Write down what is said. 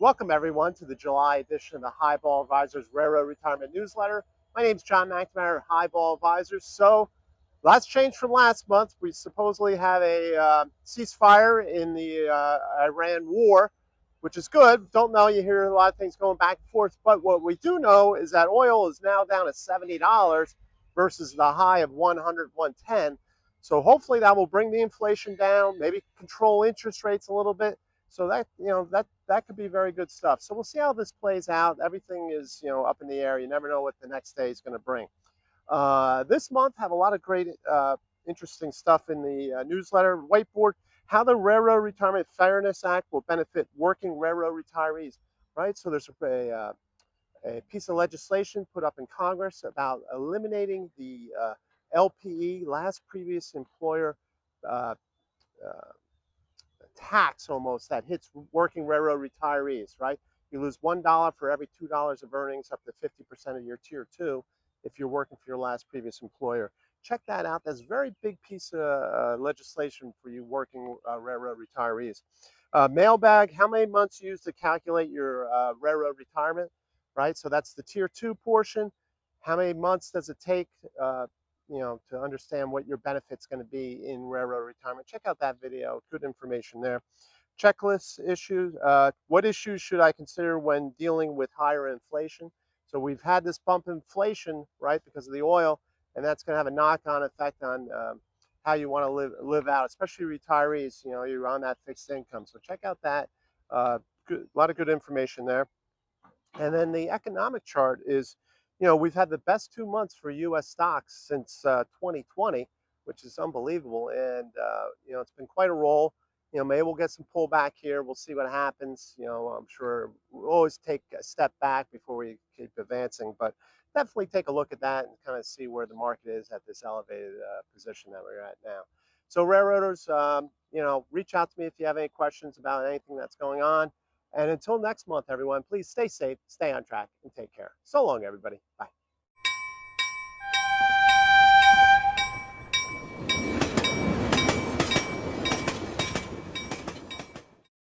Welcome, everyone, to the July edition of the Highball Advisors Railroad Retirement Newsletter. My name is John McNamara of Highball Advisors. So, lots changed from last month. We supposedly have a ceasefire in the Iran war, which is good. Don't know, you hear a lot of things going back and forth. But what we do know is that oil is now down to $70 versus the high of 100, 110. So hopefully that will bring the inflation down, maybe control interest rates a little bit. So that could be very good stuff. So we'll see how this plays out. Everything is up in the air. You never know what the next day is going to bring. This month have a lot of great, interesting stuff in the newsletter. Whiteboard: how the Railroad Retirement Fairness Act will benefit working railroad retirees. Right. So there's a piece of legislation put up in Congress about eliminating the LPE, last previous employer, uh, uh, tax almost that hits working railroad retirees, right? You lose $1 for every $2 of earnings, up to 50% of your tier two if you're working for your last previous employer. Check that out. That's a very big piece of legislation for you working railroad retirees. Mailbag: how many months used to calculate your railroad retirement, right? So that's the tier two portion. How many months does it take uh, to understand what your benefit's going to be in railroad retirement? Check out that video. Good information there. Checklist issues. What issues should I consider when dealing with higher inflation? So we've had this bump in inflation, right, because of the oil, and that's going to have a knock-on effect on how you want to live out, especially retirees. You're on that fixed income. So check out that. A lot of good information there. And then the economic chart is, we've had the best 2 months for U.S. stocks since 2020, which is unbelievable. And, it's been quite a roll. Maybe we'll get some pullback here. We'll see what happens. I'm sure we'll always take a step back before we keep advancing, but definitely take a look at that and kind of see where the market is at this elevated position that we're at now. So railroaders, reach out to me if you have any questions about anything that's going on. And until next month, everyone, please stay safe, stay on track, and take care. So long, everybody. Bye.